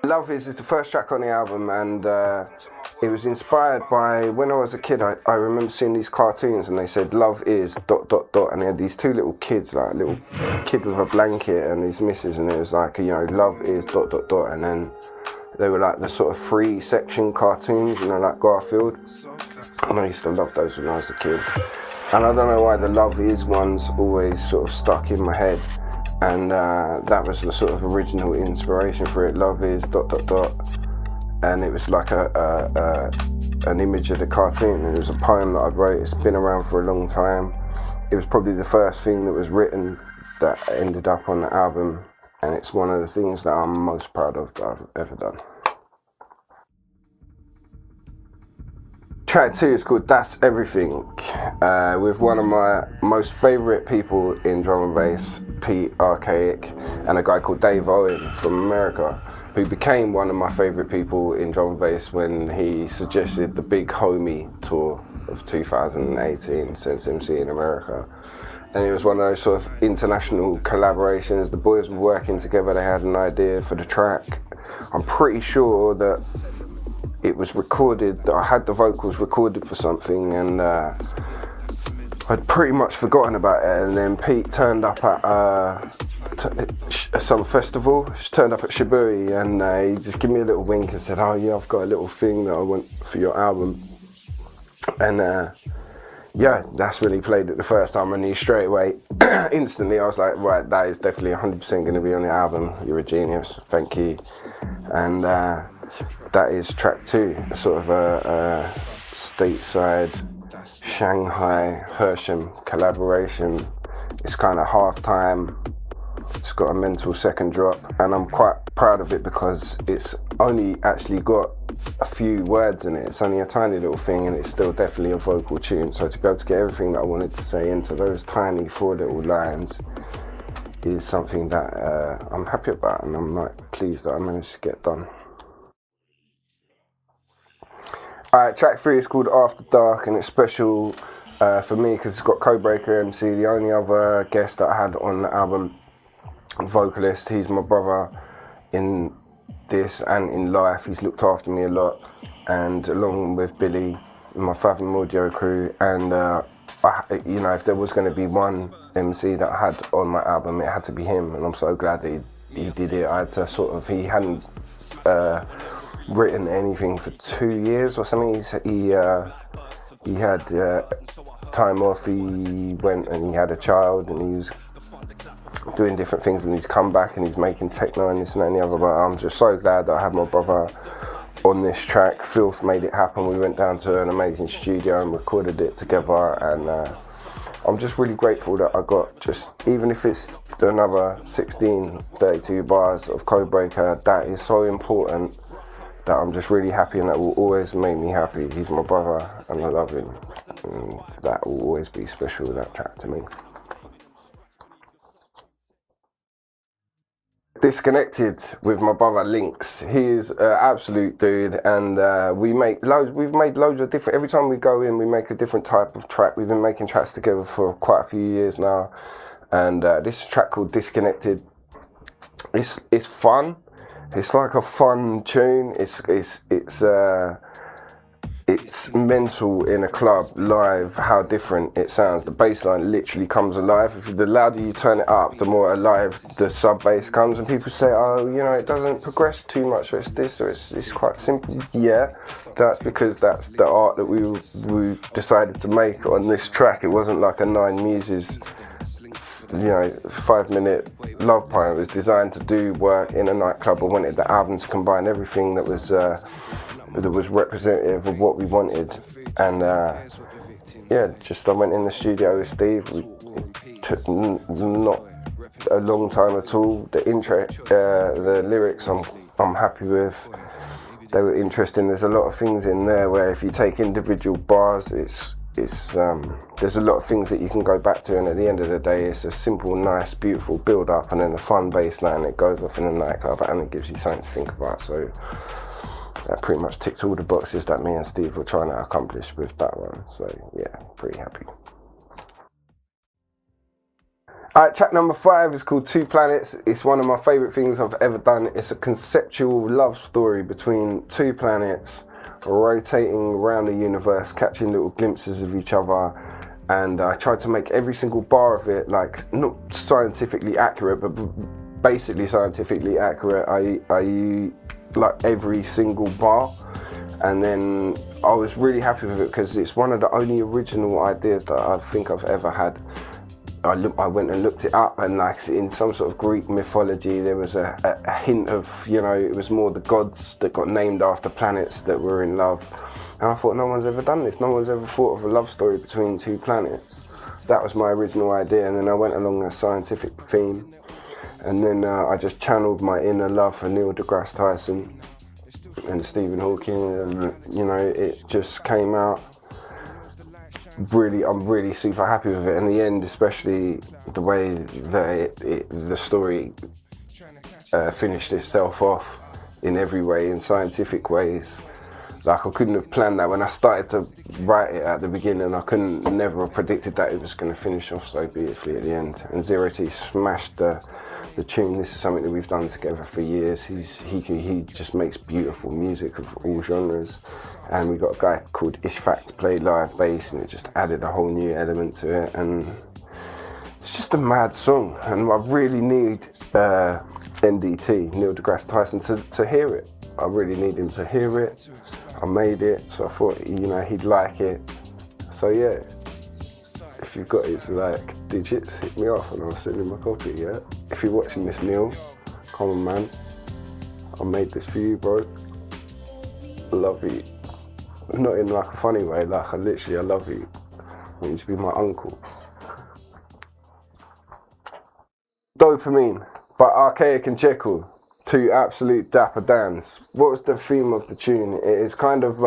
Love is the first track on the album, and it was inspired by when I was a kid. I remember seeing these cartoons, and they said love is ... and they had these two little kids, like a little kid with a blanket and his missus, and it was like, you know, love is ... and then they were like the sort of 3-section cartoons, you know, like Garfield. And I used to love those when I was a kid. And I don't know why the love is ones always sort of stuck in my head. And that was the sort of original inspiration for it. Love is ... and it was like an image of the cartoon. It was a poem that I wrote. It's been around for a long time. It was probably the first thing that was written that ended up on the album, and it's one of the things that I'm most proud of that I've ever done. Track 2 is called That's Everything, with one of my most favourite people in drum and bass, Pete Archaic, and a guy called Dave Owen from America, who became one of my favourite people in drum and bass when he suggested the Big Homie tour of 2018, Sense MC in America. And it was one of those sort of international collaborations. The boys were working together, they had an idea for the track. I'm pretty sure that it was recorded, I had the vocals recorded for something, and I'd pretty much forgotten about it. And then Pete turned up at some festival, just turned up at Shibui, and he just gave me a little wink and said, oh yeah, I've got a little thing that I want for your album. And yeah, that's when he played it the first time, and he straight away, instantly, I was like, right, that is definitely 100% going to be on the album. You're a genius, thank you. And that is track 2, sort of a stateside Shanghai Hersham collaboration. It's kind of half-time. It's got a mental second drop, and I'm quite proud of it because it's only actually got a few words in it. It's only a tiny little thing, and it's still definitely a vocal tune. So to be able to get everything that I wanted to say into those tiny 4 little lines is something that I'm happy about, and I'm like pleased that I managed to get done. Alright, track 3 is called After Dark, and it's special for me because it's got Codebreaker MC, the only other guest that I had on the album, vocalist. He's my brother in this and in life. He's looked after me a lot, and along with Billy, my Fathom Audio crew, and you know, if there was going to be one MC that I had on my album, it had to be him, and I'm so glad that he did it. I had to sort of, he hadn't written anything for 2 years or something. He had time off, he went and he had a child, and he was doing different things, and he's come back and he's making techno and this and that and the other. But I'm just so glad that I had my brother on this track. Filth made it happen. We went down to an amazing studio and recorded it together, and I'm just really grateful that I got, just even if it's another 32 bars of Codebreaker, that is so important, that I'm just really happy, and that will always make me happy. He's my brother and I love him, and that will always be special, that track to me. Disconnected with my brother Lynx. He is an absolute dude, and we've made loads of different, every time we go in we make a different type of track. We've been making tracks together for quite a few years now, and this is a track called Disconnected. It's fun. It's like a fun tune. It's mental in a club live how different it sounds. The bass line literally comes alive. The louder you turn it up, the more alive the sub bass comes, and people say, oh, you know, it doesn't progress too much, or it's this, or it's quite simple. Yeah, that's because that's the art that we decided to make on this track. It wasn't like a Nine Muses, you know, 5-minute love poem. It was designed to do work in a nightclub. I wanted the album to combine everything that was representative of what we wanted, and yeah, just I went in the studio with Steve. It took not a long time at all. The intro, the lyrics, I'm happy with. They were interesting. There's a lot of things in there where if you take individual bars, there's a lot of things that you can go back to, and at the end of the day, it's a simple, nice, beautiful build up, and then a fun bass line that goes off in the nightclub, and it gives you something to think about. So that pretty much ticked all the boxes that me and Steve were trying to accomplish with that one. So yeah, pretty happy. Alright, track number 5 is called Two Planets. It's one of my favourite things I've ever done. It's a conceptual love story between two planets rotating around the universe, catching little glimpses of each other. And I tried to make every single bar of it, like, not scientifically accurate, but basically scientifically accurate. I like every single bar. And then I was really happy with it because it's one of the only original ideas that I think I've ever had. I went and looked it up, and like in some sort of Greek mythology there was a hint of, you know, it was more the gods that got named after planets that were in love. And I thought, no one's ever done this, no one's ever thought of a love story between two planets. That was my original idea, and then I went along a scientific theme, and then I just channeled my inner love for Neil deGrasse Tyson and Stephen Hawking, and you know, it just came out. Really, I'm really super happy with it. In the end, especially the way that the story finished itself off in every way, in scientific ways. Like, I couldn't have planned that. When I started to write it at the beginning, I never have predicted that it was going to finish off so beautifully at the end. And Zero T smashed the tune. This is something that we've done together for years. He just makes beautiful music of all genres. And we got a guy called Ishfaq to play live bass, and it just added a whole new element to it. And it's just a mad song. And I really need NDT, Neil deGrasse Tyson, to hear it. I really need him to hear it. I made it, so I thought, you know, he'd like it. So yeah, if you've got his like digits, hit me off and I'll send him a copy, yeah? If you're watching this, Neil, come on man, I made this for you, bro. I love you. Not in like a funny way, like I love you. I want you to be my uncle. Dopamine by Archaic and Jekyll. Two absolute dapper Dans. What was the theme of the tune? It is kind of,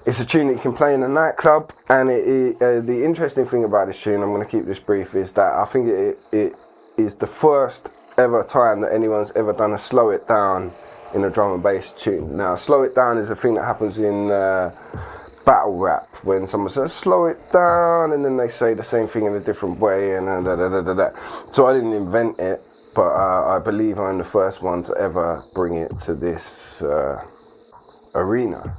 it's a tune that you can play in a nightclub, and the interesting thing about this tune, I'm going to keep this brief, is that I think it is the first ever time that anyone's ever done a slow it down in a drum and bass tune. Now, slow it down is a thing that happens in battle rap, when someone says slow it down, and then they say the same thing in a different way, and So I didn't invent it. But I believe I'm the first one to ever bring it to this arena.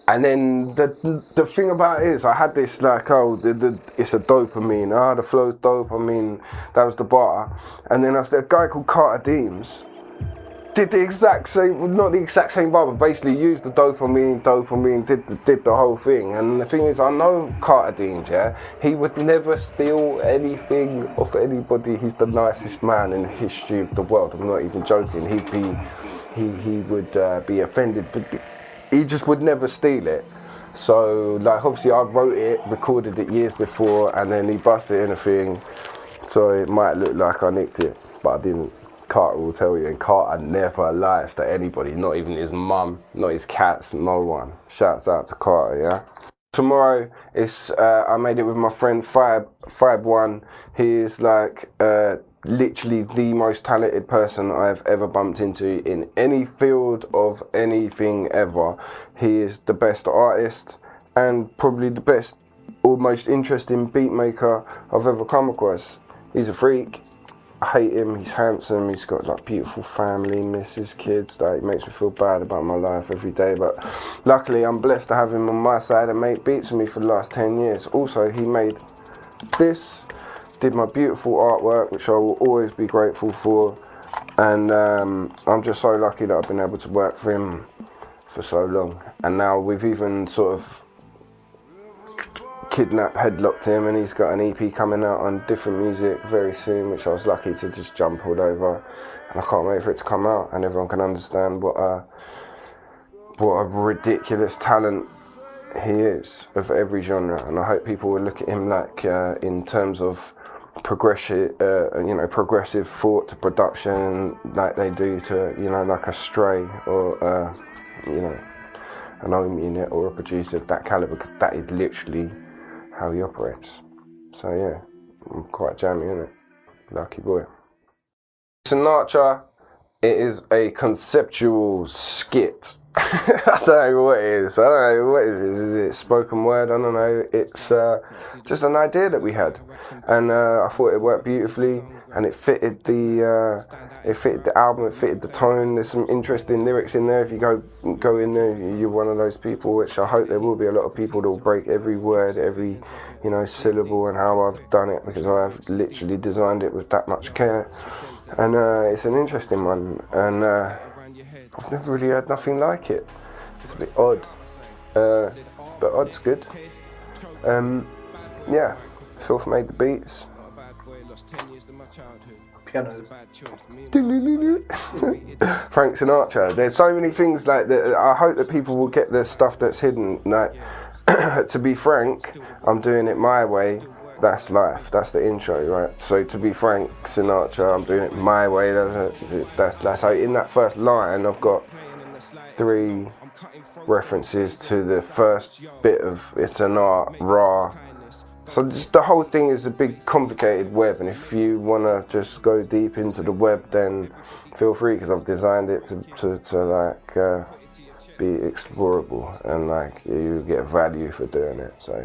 And then the thing about it is, I had this like, oh, it's a dopamine. The flow's dope. I mean, that was the bar. And then I said, a guy called Carter Deems did the exact same, not the exact same bar, but basically used the dopamine, did the whole thing. And the thing is, I know Carter Deems, yeah? He would never steal anything off anybody. He's the nicest man in the history of the world. I'm not even joking. He would be offended, but he just would never steal it. So, like, obviously I wrote it, recorded it years before, and then he busted it in a thing. So it might look like I nicked it, but I didn't. Carter will tell you, and Carter never lies to anybody, not even his mum, not his cats, no one. Shouts out to Carter, yeah? Tomorrow, I made it with my friend Fib1. He is like literally the most talented person I've ever bumped into in any field of anything ever. He is the best artist and probably the best or most interesting beat maker I've ever come across. He's a freak. I hate him, he's handsome, he's got like beautiful family, misses, kids. Like, it makes me feel bad about my life every day, but luckily I'm blessed to have him on my side and make beats with me for the last 10 years. Also, he made this, did my beautiful artwork, which I will always be grateful for, and I'm just so lucky that I've been able to work for him for so long. And now we've even sort of headlocked him, and he's got an EP coming out on Different music very soon, which I was lucky to just jump all over, and I can't wait for it to come out and everyone can understand what a ridiculous talent he is of every genre. And I hope people will look at him like in terms of progressive thought to production, like they do to, you know, like a Stray or you know, an Ohm Unit or a producer of that caliber, because that is literally how he operates. So yeah, I'm quite jammy, innit? Lucky boy. Sinatra, it is a conceptual skit. I don't know what it is. I don't know what it is. Is it spoken word? I don't know. It's just an idea that we had, and I thought it worked beautifully, and it fitted the album. It fitted the tone. There's some interesting lyrics in there. If you go in there, you're one of those people, which I hope there will be a lot of people that will break every word, every syllable, and how I've done it, because I've literally designed it with that much care, and it's an interesting one, and. I've never really heard nothing like it. It's a bit odd. But odd's good. Yeah, Filth made the beats. Pianos. Frank Sinatra. There's so many things like that. I hope that people will get the stuff that's hidden. Like, to be frank, I'm doing it my way. That's life. That's the intro, right? So to be Frank Sinatra, I'm doing it my way. That's how. In that first line, I've got 3 references to the first bit of "It's an art," raw. So just the whole thing is a big, complicated web. And if you wanna just go deep into the web, then feel free, because I've designed it to like be explorable, and like you get value for doing it. So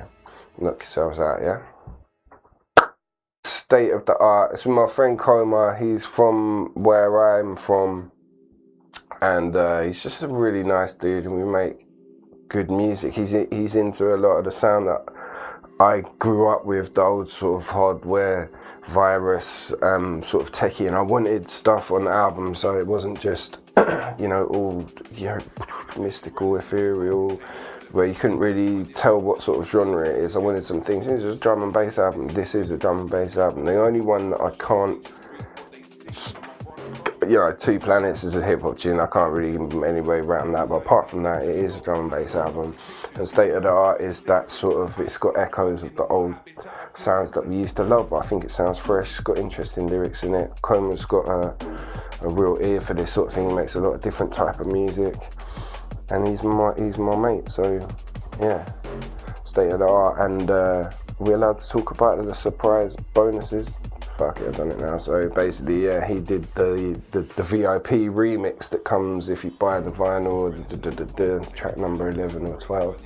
knock yourselves out, yeah. State of the art. It's with my friend Coma. He's from where I'm from, and he's just a really nice dude, and we make good music. He's into a lot of the sound that I grew up with, the old sort of hardware, virus, sort of techie, and I wanted stuff on the album, so it wasn't just all mystical, ethereal, where you couldn't really tell what sort of genre it is. I wanted some things. This is a drum and bass album. This is a drum and bass album. The only one that I can't, Two Planets is a hip hop tune. I can't really any way around that. But apart from that, it is a drum and bass album. And State of the Art is that sort of. It's got echoes of the old sounds that we used to love, but I think it sounds fresh. It's got interesting lyrics in it. Coma's got a real ear for this sort of thing. He makes a lot of different type of music. And he's my mate, so yeah, State of the Art, and we're allowed to talk about the surprise bonuses. Fuck it, I've done it now. So basically, yeah, he did the VIP remix that comes if you buy the vinyl, the track number 11 or 12.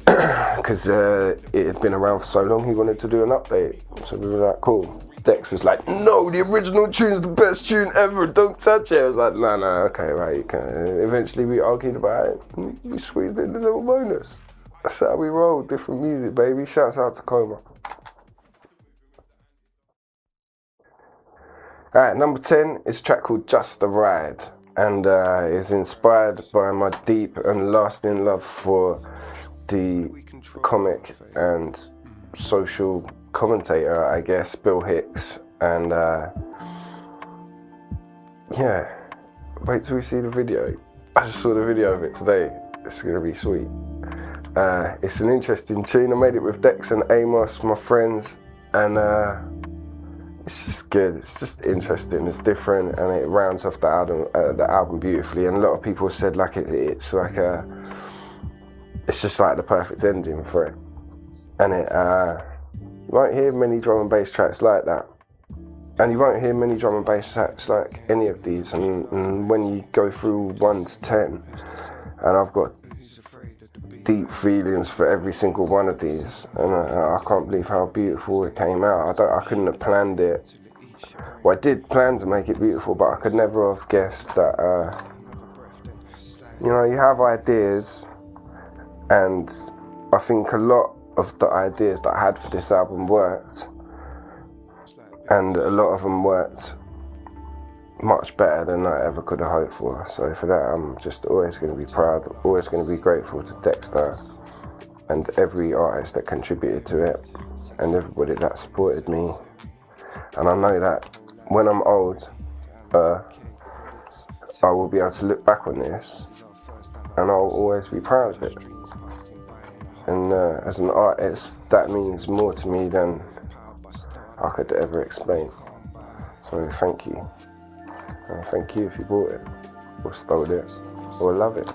Because it had been around for so long, he wanted to do an update. So we were like, cool. Dex was like, no, the original tune's the best tune ever, don't touch it. I was like, no, okay, right, you can. Eventually we argued about it, we squeezed in the little bonus. That's how we roll, different music, baby. Shouts out to Coma. Alright, number 10 is a track called Just a Ride, and it's inspired by my deep and lasting love for the comic and social commentator, I guess, Bill Hicks, and yeah, wait till we see the video. I just saw the video of it today. It's gonna be sweet. It's an interesting tune. I made it with Dex and Amos, my friends, and it's just good. It's just interesting. It's different, and it rounds off the album beautifully. And a lot of people said like it's like it's just like the perfect ending for it. And it you won't hear many drum and bass tracks like that. And you won't hear many drum and bass tracks like any of these. And when you go through 1 to 10, and I've got deep feelings for every single one of these, and I can't believe how beautiful it came out. I couldn't have planned it. Well, I did plan to make it beautiful, but I could never have guessed that. You have ideas, and I think a lot of the ideas that I had for this album worked, and a lot of them worked much better than I ever could have hoped for. So for that, I'm just always going to be proud, always going to be grateful to Dexter and every artist that contributed to it, and everybody that supported me. And I know that when I'm old, I will be able to look back on this, and I'll always be proud of it. And as an artist, that means more to me than I could ever explain. So thank you. And thank you if you bought it, or stole it, or love it.